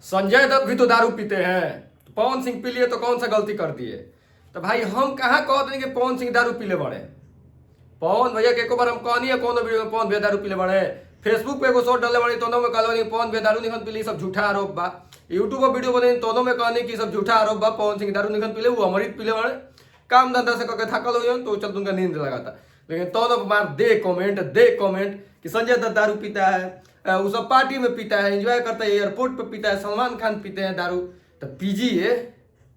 संजय दत्त भी तो दारू पीते हैं। तो पवन सिंह पी लिए तो कौन सा गलती कर दिए? तो भाई हम कहाँ कह देंगे पवन सिंह दारू पीले बड़े। पवन भैया के एको बार हम कहनी है कौन वीडियो में पवन भैया दारू पीले बड़े। फेसबुक पे एगो शॉट डाले बड़ी तो में कहल पवन भैया दारू निखन पीली, सब झूठा आरोप बा। यूट्यूब पर वीडियो बने तो में कहनी कि सब झूठा आरोप बा, पवन सिंह दारू निखन पीले, वो अमृत पीले बड़े। काम धंधा से करके थकल हो तो चल तुमका नींद लगाता। लेकिन तो मार दे कमेंट कि संजय दत्त दारू पीता है, वो सब पार्टी में पीता है, एंजॉय करता है, एयरपोर्ट पे पीता है, सलमान खान पीते हैं दारू। तो पीजिए,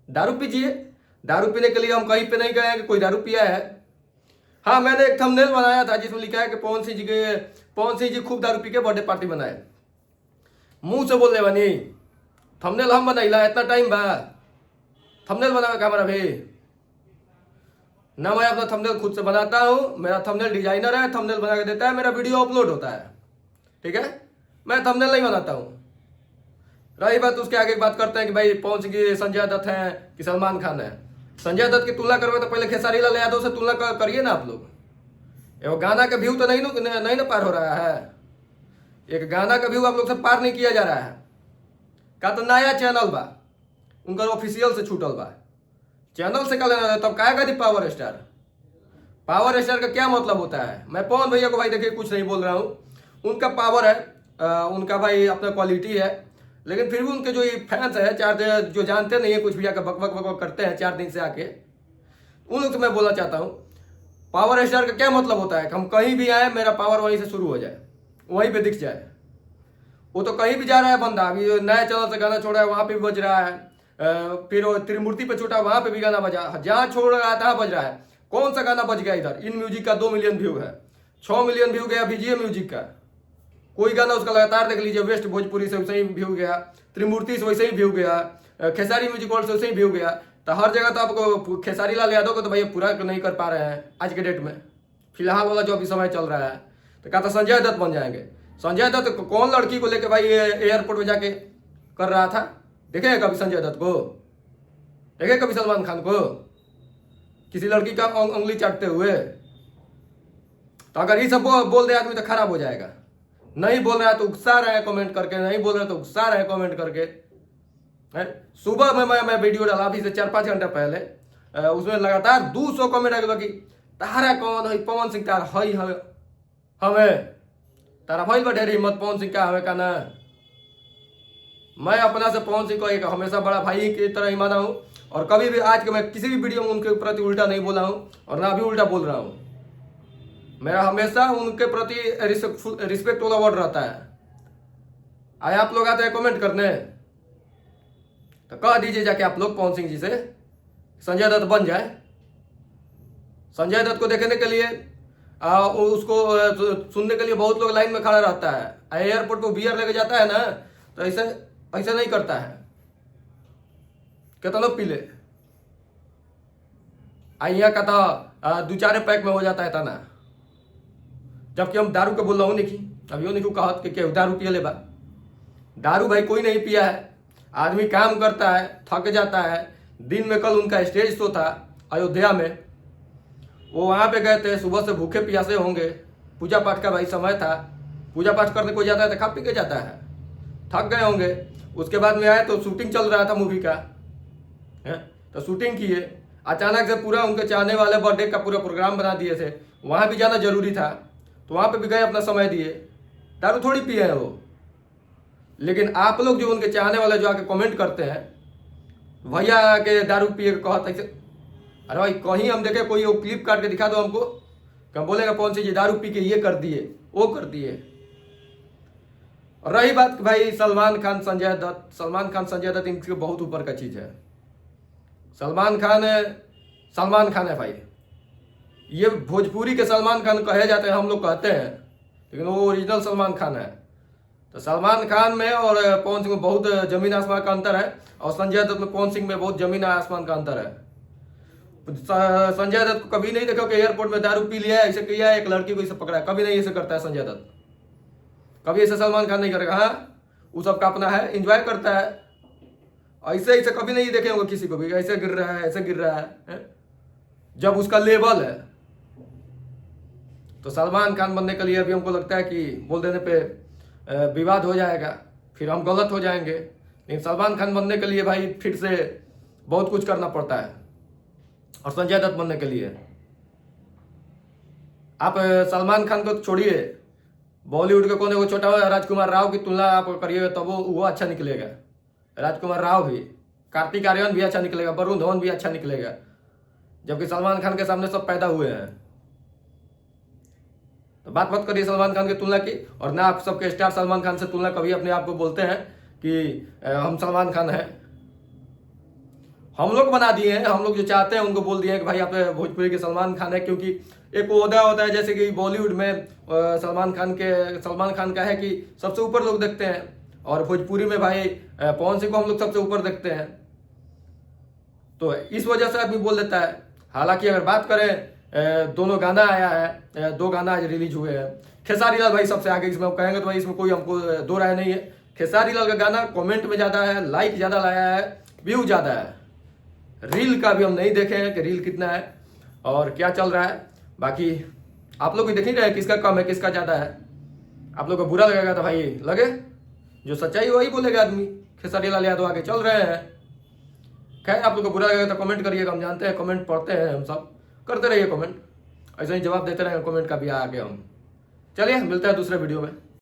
दारू पीजिए। दारू पीने के लिए हम कहीं पे नहीं गए हैं कि कोई दारू पिया है। हाँ, मैंने एक थंबनेल बनाया था जिसमें लिखा है कि पवन सिंह जी खूब दारू पी के बर्थडे पार्टी बनाए। मुंह से बोलने बनी थंबनेल हम बनाइला, इतना टाइम बा थंबनेल बनावे का हमारा भी ना। मैं अपना थंबनेल खुद से बनाता हूँ, मेरा थंबनेल डिजाइनर है, थंबनेल बना के देता है, मेरा वीडियो अपलोड होता है, ठीक है। मैं थंबनेल नहीं बनाता हूँ। रही बात उसके आगे बात करते हैं कि भाई पवन सिंह संजय दत्त हैं कि सलमान खान है। संजय दत्त की तुलना करोगे तो पहले खेसारी लाल यादव से तुलना करिए ना आप लोग। एवं गाना का व्यू तो नहीं ना पार हो रहा है। एक गाना का व्यू आप लोग से पार नहीं किया जा रहा है। का तो नया चैनल बा, उनका ऑफिशियल से छूटल बा, चैनल से का लेना। तब क्या कहती पावर स्टार? पावर स्टार का क्या मतलब होता है? मैं पवन भैया को भाई देखिए कुछ नहीं बोल रहा हूँ, उनका पावर है, उनका भाई अपना क्वालिटी है। लेकिन फिर भी उनके जो फैंस है, चार जो जानते नहीं है, कुछ भी आकर बक बक बक करते हैं 4 दिन से आके, उन लोग से मैं बोलना चाहता हूँ पावर स्टार का क्या मतलब होता है कि हम कहीं भी आए मेरा पावर वहीं से शुरू हो जाए, वहीं पे दिख जाए। वो तो कहीं भी जा रहा है बंदा, अभी नया चैनल से गाना छोड़ा है वहाँ पे भी बज रहा है, फिर वो त्रिमूर्ति पे छूटा वहाँ पे भी गाना बजा, जहाँ छोड़ रहा था बज रहा है। कौन सा गाना बज गया इधर? इन म्यूजिक का 2 मिलियन व्यू है, 6 मिलियन व्यू गया बीजीए म्यूजिक का। कोई गाना उसका लगातार देख लीजिए, वेस्ट भोजपुरी से वैसे ही व्यू गया, त्रिमूर्ति से वैसे ही व्यू गया, खेसारी म्यूजिक वर्ल्ड से वैसे ही व्यू गया। तो हर जगह तो आपको खेसारी लाल यादव को तो भैया पूरा नहीं कर पा रहे हैं आज के डेट में, फिलहाल वाला जो अभी समय चल रहा है। तो कहता संजय दत्त बन जाएंगे। संजय दत्त कौन लड़की को लेकर भाई एयरपोर्ट में जाके कर रहा था? देखे कभी संजय दत्त को? देखे कभी सलमान खान को किसी लड़की का उंगली चाटते हुए? तो अगर ये सब बोल दे आदमी तो खराब हो जाएगा। नहीं बोल रहा है तो उकसा रहे हैं कमेंट करके, नहीं बोल रहे तो उकसा रहे हैं कमेंट करके। सुबह में मैं वीडियो डाला अभी से 4-5 घंटे पहले, उसमें लगातार 200 कमेंट आ गया कि तारा कौन है? पवन सिंह तारा हई हमें तारा भाई बढ़े हिम्मत पवन सिंह का हमें का ना। मैं अपना से पवन सिंह को एक हमेशा बड़ा भाई की तरह ही माना हूँ, और कभी भी आज के मैं किसी भी वीडियो में उनके प्रति उल्टा नहीं बोला हूँ और ना भी उल्टा बोल रहा हूँ। मेरा हमेशा उनके प्रति रिस्पेक्ट वाला वर्ड रहता है। आए आप लोग आते हैं कमेंट करने तो कह दीजिए जाके आप लोग पवन सिंह जी से संजय दत्त बन जाए। संजय दत्त को देखने के लिए उसको सुनने के लिए बहुत लोग लाइन में खड़ा रहता है। एयरपोर्ट पर बियर लेके जाता है ना, तो ऐसे नहीं करता है, कितना पी ले यहाँ का था 2-4 पैक में हो जाता है तना। जबकि हम दारू के बोल रहा हूँ नहीं, अभी नहीं कहा कि दारू पिए ले बा। दारू भाई कोई नहीं पिया है। आदमी काम करता है, थक जाता है। दिन में कल उनका स्टेज शो था अयोध्या में, वो वहाँ पे गए थे, सुबह से भूखे प्यासे होंगे, पूजा पाठ का भाई समय था, पूजा पाठ करने कोई जाता है तो खा पी के जाता है, थक गए होंगे। उसके बाद में आए तो शूटिंग चल रहा था मूवी का है, तो शूटिंग किए। अचानक से पूरा उनके चाहने वाले बर्थडे का पूरा प्रोग्राम बना दिए थे, वहाँ भी जाना जरूरी था, तो वहाँ पे भी गए, अपना समय दिए। दारू थोड़ी पिए हैं वो। लेकिन आप लोग जो उनके चाहने वाले जो आके कमेंट करते हैं भैया के दारू पिए कहते हैं, अरे भाई कहीं हम देखे कोई वो क्लिप काट के दिखा दो हमको, क्या बोलेगा पवन सिंह जी दारू पी के ये कर दिए वो कर दिए। और रही बात भाई सलमान खान संजय दत्त इनके बहुत ऊपर का चीज है। सलमान खान है भाई, ये भोजपुरी के सलमान खान कहे जाते हैं, हम लोग कहते हैं, लेकिन वो ओरिजिनल सलमान खान है। तो सलमान खान में और पवन सिंह में बहुत जमीन आसमान का अंतर है, और संजय दत्त में पवन सिंह में बहुत जमीन आसमान का अंतर है। संजय दत्त को कभी नहीं देखा कि एयरपोर्ट में दारू पी लिया है, ऐसे किया है, एक लड़की को इसे पकड़ा है, कभी नहीं ऐसे करता है संजय दत्त, कभी ऐसे सलमान खान नहीं करेगा। हाँ, वो सबका अपना है, एंजॉय करता है, ऐसे कभी नहीं देखे होंगे किसी को भी ऐसे गिर रहा है, ऐसे गिर रहा है। जब उसका लेवल है तो सलमान खान बनने के लिए अभी हमको लगता है कि बोल देने पे विवाद हो जाएगा, फिर हम गलत हो जाएंगे। लेकिन सलमान खान बनने के लिए भाई फिर से बहुत कुछ करना पड़ता है, और संजय दत्त बनने के लिए आप सलमान खान को छोड़िए, बॉलीवुड के कोने को छोटा हुआ राजकुमार राव की तुलना आप करिएगा तो वो अच्छा निकलेगा। राजकुमार राव भी, कार्तिक आर्यन भी अच्छा निकलेगा, वरुण धवन भी अच्छा निकलेगा, जबकि सलमान खान के सामने सब पैदा हुए हैं। तो बात मत करिए सलमान खान की तुलना की, और ना आप सबके स्टार सलमान खान से तुलना कभी अपने आप को बोलते हैं कि हम सलमान खान हैं। हम लोग बना दिए हैं, हम लोग जो चाहते हैं उनको बोल दिए हैं कि भाई आप भोजपुरी के सलमान खान है, क्योंकि एक ओहदा होता है जैसे कि बॉलीवुड में सलमान खान का है कि सबसे ऊपर लोग देखते हैं, और भोजपुरी में भाई पवन सिंह को हम लोग सबसे ऊपर देखते हैं। तो इस वजह से आदमी बोल देता है। हालांकि अगर बात करें, दोनों गाना आया है, 2 गाना आज रिलीज हुए हैं। खेसारी लाल भाई सबसे आगे, इसमें कहेंगे तो भाई इसमें कोई हमको दो राय नहीं है। खेसारी लाल का गाना कमेंट में ज़्यादा है, लाइक ज़्यादा लाया है, व्यू ज़्यादा है। रील का भी हम नहीं देखे हैं कि रील कितना है और क्या चल रहा है। बाकी आप लोग भी देख ही रहे हैं किसका कम है किसका ज़्यादा है। आप लोग को बुरा लगेगा तो भाई लगे, जो सच्चाई वही बोलेगा आदमी। खेसारी लाल यादव आगे चल रहे हैं। खैर आप लोग को बुरा लगेगा तो कमेंट करिएगा, हम जानते हैं कमेंट पढ़ते हैं, हम सब करते रहिए कमेंट, ऐसे ही जवाब देते रहेंगे कमेंट का भी आगे हम। चलिए मिलते हैं दूसरे वीडियो में।